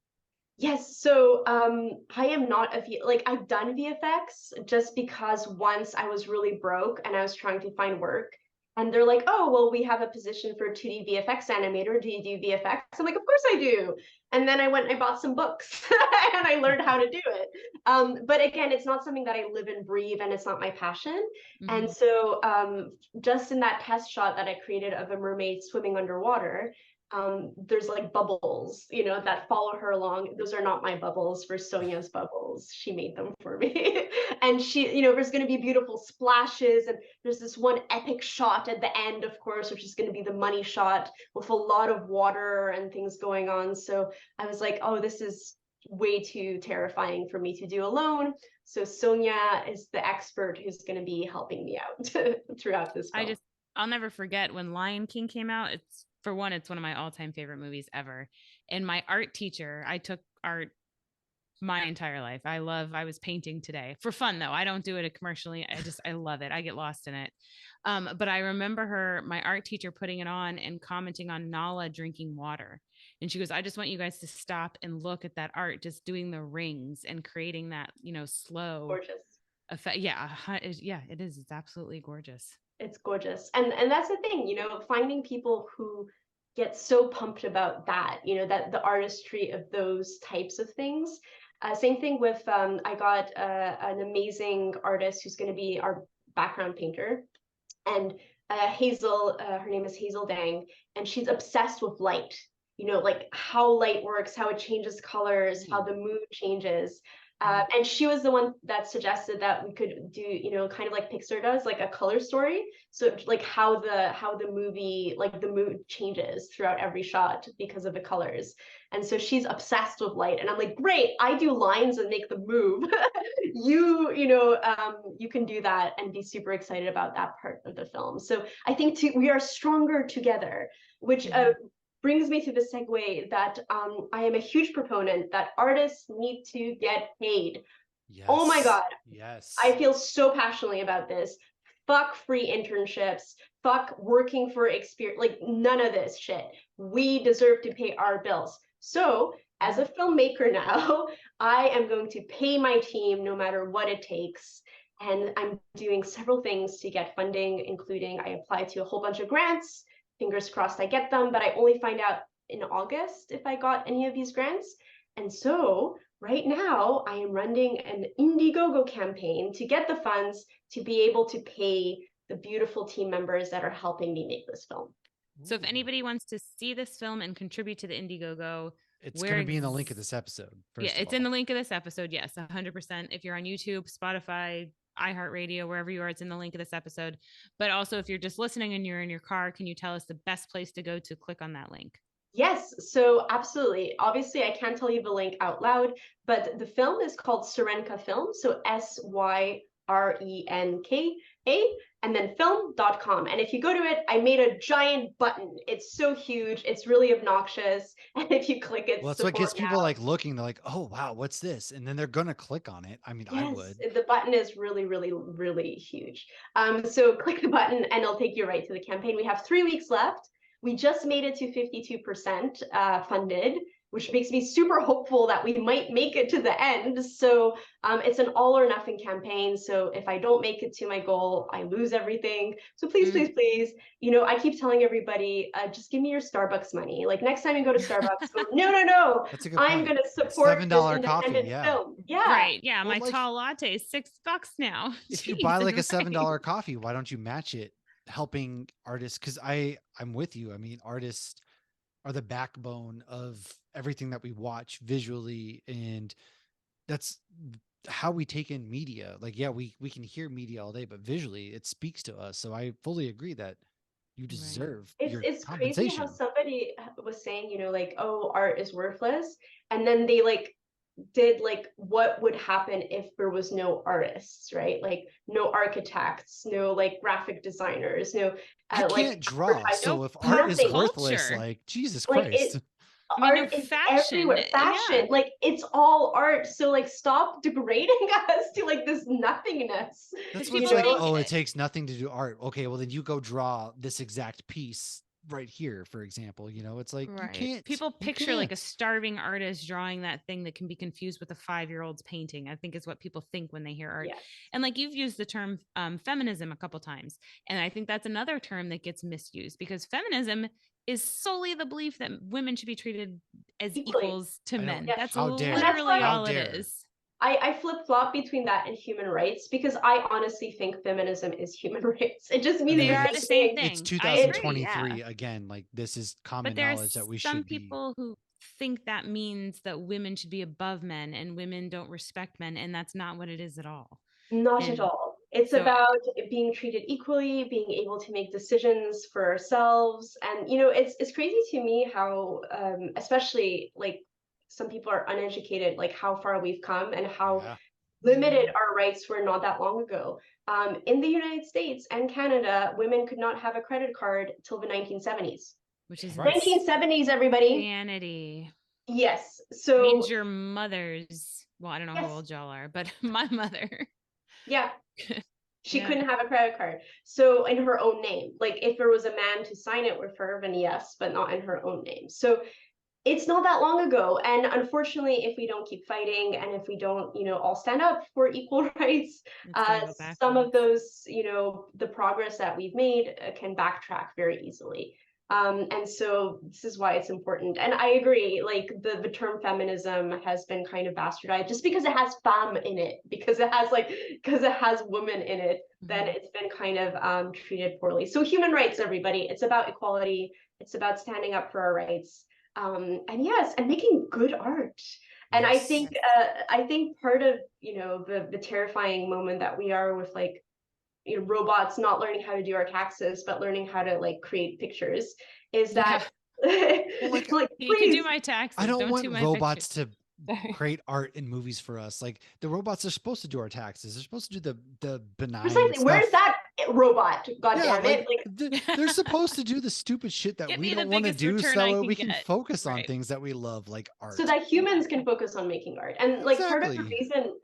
Yes, so I am not like I've done VFX just because once I was really broke and I was trying to find work, and they're like, "Oh, well, we have a position for a 2D VFX animator. Do you do VFX?" I'm like, "Of course I do." And then I went and I bought some books and I learned how to do it. But again, it's not something that I live and breathe, and it's not my passion. And Mm-hmm. so just in that test shot that I created of a mermaid swimming underwater, there's like bubbles, that follow her along. Those are not my bubbles, for Sonia's bubbles. She made them for me. And there's going to be beautiful splashes. And there's this one epic shot at the end, of course, which is going to be the money shot with a lot of water and things going on. So I was like, oh, this is way too terrifying for me to do alone. So Sonia is the expert who's going to be helping me out throughout this film. I'll never forget when Lion King came out. It's one of my all-time favorite movies ever. And my art teacher, I took art my entire life. I was painting today for fun though. I don't do it commercially. I love it. I get lost in it. But I remember my art teacher putting it on and commenting on Nala drinking water. And she goes, I just want you guys to stop and look at that art, just doing the rings and creating that, slow Gorgeous. effect. Yeah. Yeah, it is. It's absolutely gorgeous. It's gorgeous. And that's the thing, finding people who get so pumped about that, that the artistry of those types of things. Same thing with, I got an amazing artist who's going to be our background painter. And Hazel, her name is Hazel Dang, and she's obsessed with light, like how light works, how it changes colors, how the mood changes. And she was the one that suggested that we could do, kind of like Pixar does, like a color story. So like how the movie, like the mood changes throughout every shot because of the colors. And so she's obsessed with light. And I'm like, great, I do lines and make them move. You can do that and be super excited about that part of the film. So I think we are stronger together, which brings me to the segue that I am a huge proponent that artists need to get paid. Yes. Oh my God. Yes. I feel so passionately about this. Fuck free internships. Fuck working for experience. Like none of this shit. We deserve to pay our bills. So as a filmmaker now, I am going to pay my team no matter what it takes. And I'm doing several things to get funding, including I applied to a whole bunch of grants. Fingers crossed I get them, but I only find out in August if I got any of these grants. And so right now I am running an Indiegogo campaign to get the funds to be able to pay the beautiful team members that are helping me make this film. So if Ooh. anybody wants to see this film and contribute to the Indiegogo, It's going to be in the link of this episode. Yeah, First of it's all. in the link of this episode. Yes, 100%. If you're on YouTube, Spotify, iHeartRadio, wherever you are, it's in the link of this episode. But also, if you're just listening and you're in your car, can you tell us the best place to go to click on that link? Yes, so absolutely. Obviously, I can't tell you the link out loud, but the film is called Syrenka Film. So SYRENKA, and then film.com. And if you go to it, I made a giant button. It's so huge. It's really obnoxious. And if you click it, Well, that's what gets support people now. like looking. They're like, "Oh wow, what's this?" And then they're gonna click on it. I mean, I Yes, would. the button is really, really, really huge. So click the button and it'll take you right to the campaign. We have 3 weeks left. We just made it to 52% funded, which makes me super hopeful that we might make it to the end. So it's an all or nothing campaign. So if I don't make it to my goal, I lose everything. So please, please, please, I keep telling everybody, just give me your Starbucks money. Like next time you go to Starbucks, go, no, That's a good I'm point. going to support this $7 coffee, independent yeah. film. Yeah. Right. Yeah. Well, My like, tall latte is $6 now. if you buy like a Jesus, $7 right. coffee, why don't you match it helping artists? Because I'm with you. I mean, artists are the backbone of everything that we watch visually, and that's how we take in media. Like, yeah, we can hear media all day, but visually it speaks to us. So I fully agree that you deserve your It's crazy how compensation. somebody was saying, like, oh, art is worthless. And then they like did like what would happen if there was no artists, right? Like no architects, no like graphic designers, no You like can't draw. advertising, So if art is nothing. worthless, Culture. like Jesus Like Christ. I mean, no art is fashion. everywhere. Fashion, Yeah. like it's all art. So like stop degrading us to like this nothingness. That's Because what it's people like. think Oh, it takes nothing to do art. Okay, well then you go draw this exact piece right here, for example. It's like right. People you picture like a can't. starving artist drawing that thing that can be confused with a 5-year-old's painting, I think is what people think when they hear art. Yes. And like you've used the term feminism a couple times. And I think that's another term that gets misused because feminism is solely the belief that women should be treated as Equally. equals to I don't- men. Yes. That's How dare. And that's literally why- all How it dare. is. I flip-flop between that and human rights because I honestly think feminism is human rights. It just means mean, They are the same It's thing. I agree. 2023 Yeah. again. Like this is common But there are knowledge that we some should be. people who think that means that women should be above men and women don't respect men, and that's not what it is at all. Not at And all. It's so about being treated equally, being able to make decisions for ourselves. And it's crazy to me how especially like some people are uneducated, like how far we've come and how Yeah. limited our rights were not that long ago. In the United States and Canada, women could not have a credit card till the 1970s. which is Right. 1970s, everybody. insanity. Yes. So Means your mother's, well, I don't know Yes. how old y'all are, but my mother. yeah, she Yeah. couldn't have a credit card. So in her own name, like if there was a man to sign it with her, then yes, but not in her own name. So it's not that long ago. And unfortunately, if we don't keep fighting and if we don't, all stand up for equal rights, It's gonna go some of backwards. those, the progress that we've made can backtrack very easily. And so this is why it's important. And I agree, like the term feminism has been kind of bastardized just because it has femme in it, because it has women in it, then Mhm. it's been kind of treated poorly. So human rights, everybody, it's about equality. It's about standing up for our rights. And yes, and making good art. And Yes. I think part of the terrifying moment that we are with like robots not learning how to do our taxes but learning how to like create pictures is that Well, like, You can do please. my taxes. I don't want do my robots pictures. to create art in movies for us. Like the robots are supposed to do our taxes. They're supposed to do the benign Precisely, stuff. where's that robot? God Yeah, damn it! Like they're supposed to do the stupid shit that Get we me the don't want to biggest do, so return that I way can we can get. focus on Right. things that we love, like art. so that humans can focus on making art. And like part of the reason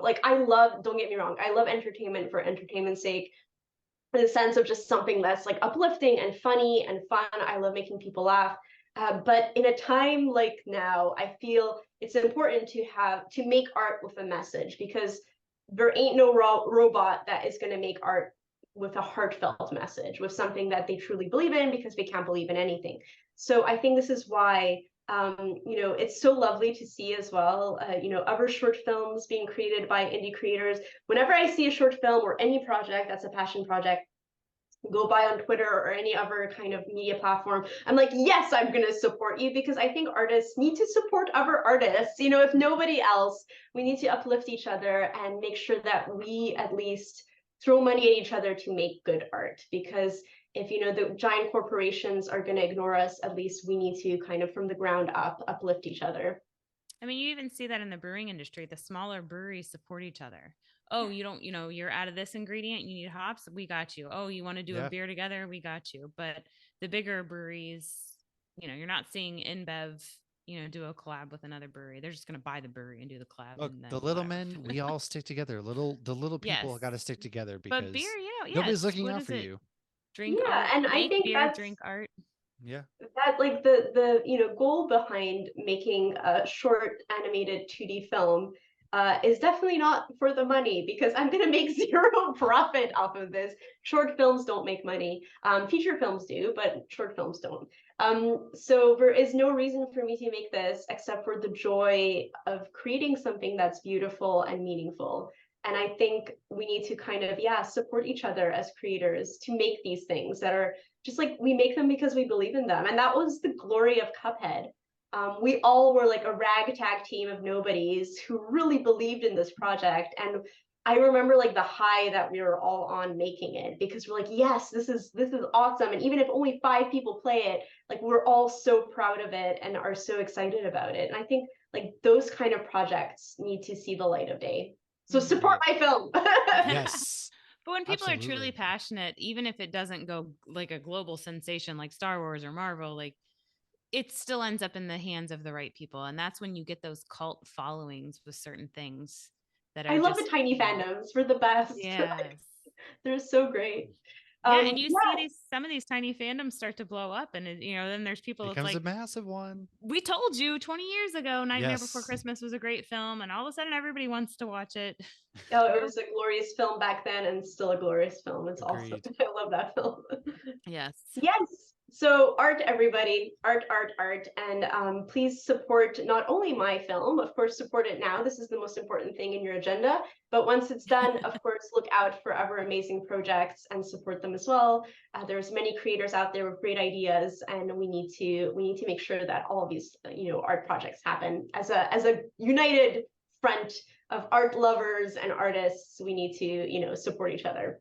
like I love, don't get me wrong, I love entertainment for entertainment's sake, in the sense of just something that's like uplifting and funny and fun. I love making people laugh. But in a time like now, I feel it's important to make art with a message, because there ain't no robot that is going to make art with a heartfelt message, with something that they truly believe in, because they can't believe in anything. So I think this is why It's so lovely to see as well, other short films being created by indie creators. Whenever I see a short film or any project that's a passion project go by on Twitter or any other kind of media platform, I'm like, yes, I'm going to support you, because I think artists need to support other artists. If nobody else, we need to uplift each other and make sure that we at least throw money at each other to make good art. Because if the giant corporations are going to ignore us, at least we need to kind of from the ground up uplift each other. I mean, you even see that in the brewing industry. The smaller breweries support each other. Oh, you don't, you're out of this ingredient, you need hops, we got you. Oh, you want to do a beer together, we got you. But the bigger breweries, you're not seeing InBev, do a collab with another brewery. They're just going to buy the brewery and do the collab. Look, and then the little men, we all stick together. The little people Yes. got to stick together, But because beer, nobody's looking out for it? you. Drink Yeah, art, and I make think beer, drink art. Yeah. that like the goal behind making a short animated 2D film is definitely not for the money, because I'm going to make zero profit off of this. Short films don't make money. Feature films do, but short films don't. So there is no reason for me to make this except for the joy of creating something that's beautiful and meaningful. And I think we need to kind of, support each other as creators to make these things that are just like, we make them because we believe in them. And that was the glory of Cuphead. We all were like a ragtag team of nobodies who really believed in this project. And I remember like the high that we were all on making it, because we're like, yes, this is awesome. And even if only 5 people play it, like we're all so proud of it and are so excited about it. And I think like those kind of projects need to see the light of day. So support my film. Yes. But when people are truly passionate, even if it doesn't go like a global sensation like Star Wars or Marvel, like it still ends up in the hands of the right people. And that's when you get those cult followings with certain things that are I love the tiny fandoms. We're the best. Yes. They're so great. Yeah, and you see some of these tiny fandoms start to blow up, and then there's people that's like a massive one. We told you 20 years ago, Nightmare Before Christmas was a great film, and all of a sudden everybody wants to watch it. Oh, it was a glorious film back then, and still a glorious film. It's Agreed. awesome. I love that film. Yes. So art, everybody, art, and please support not only my film, of course, support it now. This is the most important thing in your agenda. But once it's done, of course, look out for other amazing projects and support them as well. There's many creators out there with great ideas, and we need to make sure that all of these art projects happen as a united front of art lovers and artists. We need to support each other.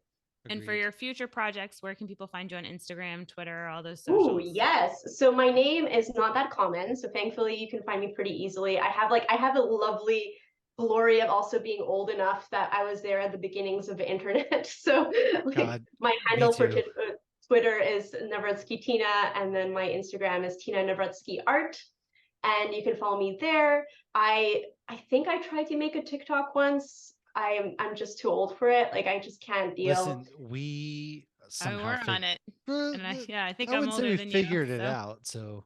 And for your future projects, where can people find you on Instagram, Twitter, all those socials? Oh, yes. So my name is not that common. So thankfully you can find me pretty easily. I have a lovely glory of also being old enough that I was there at the beginnings of the internet. So my handle for Twitter is Nawrocki Tina, and then my Instagram is Tina Nawrocki Art. And you can follow me there. I think I tried to make a TikTok once. I'm just too old for it. Like I just can't deal. Listen, we somehow we're on it. And I think I I'm would say older we than figured you, it out. So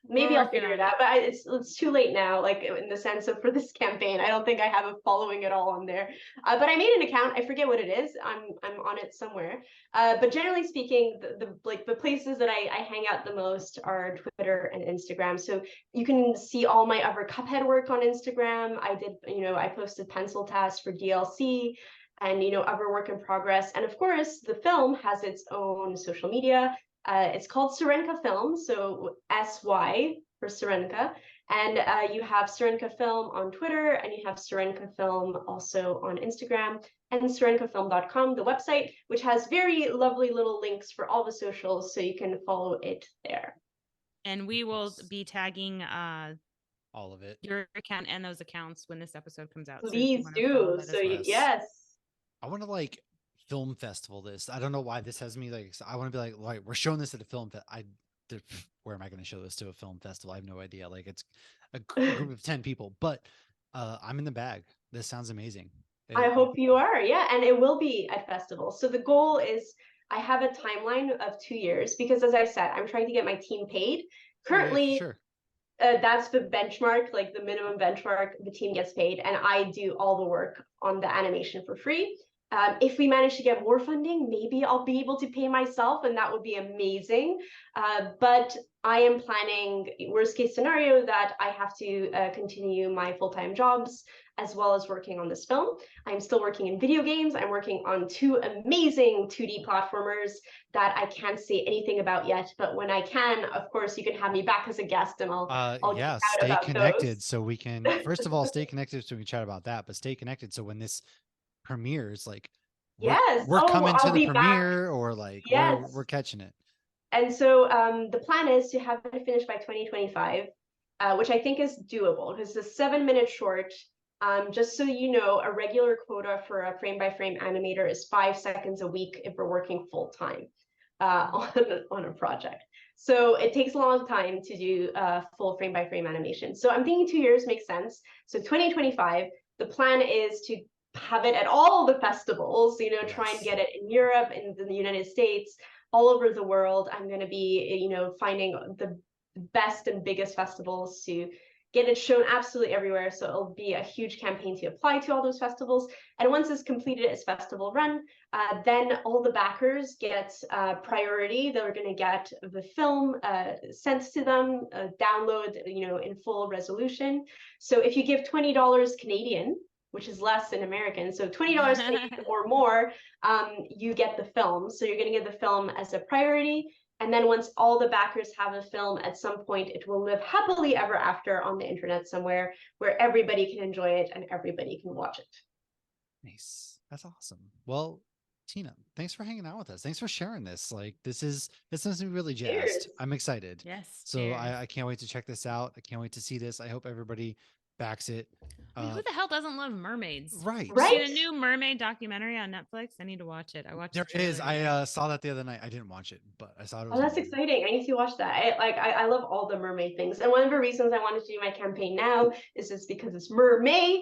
maybe I'll figure it out, but it's too late now, like in the sense of for this campaign. I don't think I have a following at all on there. But I made an account. I forget what it is. I'm on it somewhere. But generally speaking, the places that I hang out the most are Twitter and Instagram. So you can see all my other Cuphead work on Instagram. I posted pencil tasks for DLC and other work in progress. And of course, the film has its own social media. It's called Serenka Film, so SY for Serenka. And you have Serenka Film on Twitter, and you have Serenka Film also on Instagram, and serenkafilm.com, the website, which has very lovely little links for all the socials, so you can follow it there. And we will be tagging all of it, your account and those accounts when this episode comes out. Please do. So yes. I want to film festival this. I don't know why this has me I want to be like we're showing this at a film where am I going to show this to a film festival? I have no idea. It's a group of 10 people, but I'm in the bag. This sounds amazing. I hope you are. Yeah, and it will be at festivals. So the goal is I have a timeline of 2 years, because as I said, I'm trying to get my team paid. Currently, that's the benchmark, like the minimum benchmark, the team gets paid, and I do all the work on the animation for free. If we manage to get more funding, maybe I'll be able to pay myself, and that would be amazing. But I am planning worst case scenario that I have to continue my full-time jobs as well as working on this film. I'm still working in video games. I'm working on 2 amazing 2D platformers that I can't say anything about yet. But when I can, of course, you can have me back as a guest, and I'll geek Yeah, out stay about connected those. so we can, first of all, stay connected so we can chat about that, but stay connected so when this premieres, like Yes. we're Oh, coming to I'll the be back. premiere, or like we're Yes. catching it. And so the plan is to have it finished by 2025, which I think is doable because it's a 7-minute short. Just so you know, a regular quota for a frame by frame animator is 5 seconds a week if we're working full time on a project. So it takes a long time to do full frame by frame animation. So I'm thinking 2 years makes sense. So 2025, the plan is to have it at all the festivals, try and Yes. get it in Europe, in the United States, all over the world. I'm going to be, finding the best and biggest festivals to get it shown absolutely everywhere. So it'll be a huge campaign to apply to all those festivals. And once it's completed its festival run, then all the backers get priority. They're going to get the film sent to them, download, in full resolution. So if you give $20 Canadian, which is less in American, so $20 Canadian or more, you get the film. So you're going to get the film as a priority. And then once all the backers have a film, at some point, it will live happily ever after on the internet somewhere where everybody can enjoy it and everybody can watch it. Nice. That's awesome. Well, Tina, thanks for hanging out with us. Thanks for sharing this. Like this makes me really jazzed. Cheers. I'm excited. Yes. So Cheers. I can't wait to check this out. I can't wait to see this. I hope everybody backs it. I mean, who the hell doesn't love mermaids? Right. Have you seen Right? a new mermaid documentary on Netflix? I need to watch it. I watched There the trailer is. today. I saw that the other night. I didn't watch it, but I saw it Oh, was on that's there. exciting. I need to watch that. I love all the mermaid things. And one of the reasons I wanted to do my campaign now is just because it's mermaid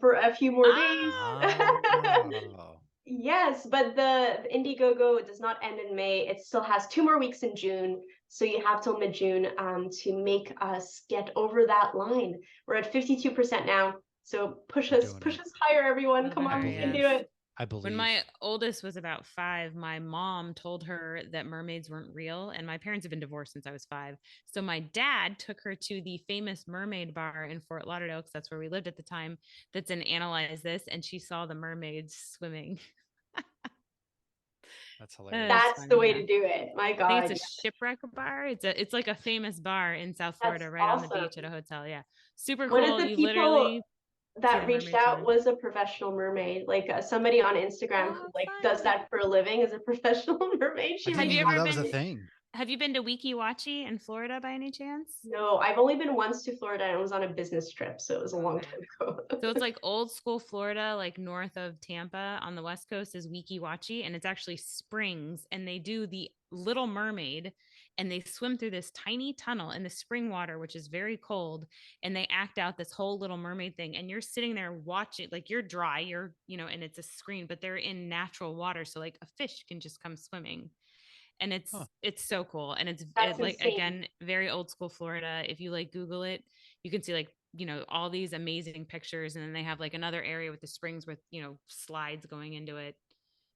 for a few more days. Oh. Yes, but the Indiegogo does not end in May. It still has 2 more weeks in June. So you have till mid-June to make us get over that line. We're at 52% now. So push We're us, doing push it. us higher, everyone. Come I on, we can believe. do it. I believe. When my oldest was about 5, my mom told her that mermaids weren't real, and my parents have been divorced since I was 5. So my dad took her to the famous mermaid bar in Fort Lauderdale, because that's where we lived at the time. That's in Analyze This, and she saw the mermaids swimming. That's hilarious. That's the funny, way yeah. to do it. My I think God. it's a shipwreck bar. It's like a famous bar in South That's Florida, right on the awesome. beach at a hotel. Yeah, super One of cool. the You people literally see that the reached mermaid out swimming. was a professional mermaid, like somebody on Instagram who Oh, like does fun! that for a living as a professional mermaid. I She didn't Have reached you even know out ever that to was a been? me. thing. Have you been to Weeki Wachee in Florida by any chance? No, I've only been once to Florida and it was on a business trip, so it was a long Okay. time ago. So it's like old school Florida, like north of Tampa on the west coast is Weeki Wachee, and it's actually springs, and they do the Little Mermaid, and they swim through this tiny tunnel in the spring water, which is very cold, and they act out this whole Little Mermaid thing, and you're sitting there watching, like you're dry, and it's a screen, but they're in natural water, so like a fish can just come swimming, and it's Huh. it's so cool, and That's like insane. again very old school Florida. If you like Google it, you can see like all these amazing pictures, and then they have like another area with the springs with slides going into it.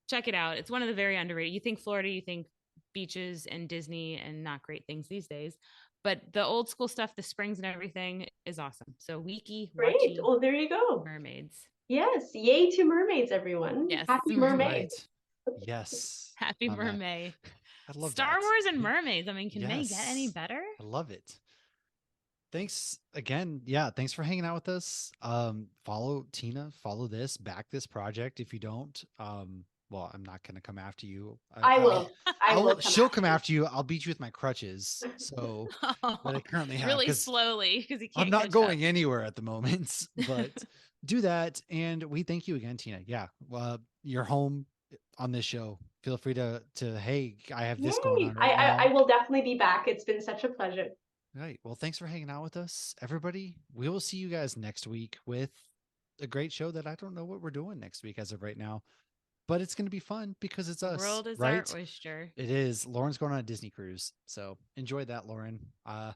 Check it out. It's one of the very underrated. You think Florida, you think beaches and Disney and not great things these days, but the old school stuff, the springs and everything is awesome. So Weeki Great. Wachee Well, there you go. mermaids. Yes. Yay to mermaids, everyone. Yes. Happy That's mermaid. right. Yes. Happy I'm at. mermaid. I love Star that. Wars and mermaids. I mean, can they get any Yes. better? I love it. Thanks again. Yeah, thanks for hanging out with us. Follow Tina, follow this, back this project. If you don't, well, I'm not gonna come after you. I will. I will come She'll come after. after you. I'll beat you with my crutches. So that I currently have, really because slowly because he can't I'm not catch going up. anywhere at the moment. But do that, and we thank you again, Tina. Yeah, you're home on this show. Feel free to hey, I have this going Yay. on I, right I now. I will definitely be back. It's been such a pleasure. Right. Well, thanks for hanging out with us, everybody. We will see you guys next week with a great show that I don't know what we're doing next week as of right now, but it's going to be fun because it's The us, world is right? our oyster. It is. Lauren's going on a Disney cruise. So enjoy that, Lauren. I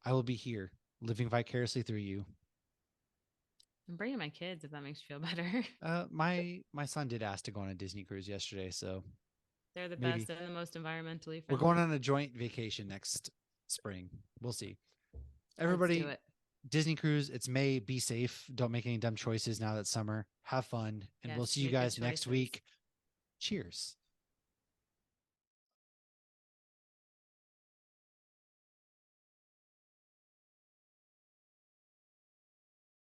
will be here living vicariously through you. I'm bringing my kids if that makes you feel better. My son did ask to go on a Disney cruise yesterday, so They're the maybe best and the most environmentally we're friendly. going on a joint vacation next spring. We'll see. Let's do Everybody, it. Disney cruise, it's May. Be safe. Don't make any dumb choices now that summer. Have fun. And we'll Yes, see you make good guys next choices. week. Cheers.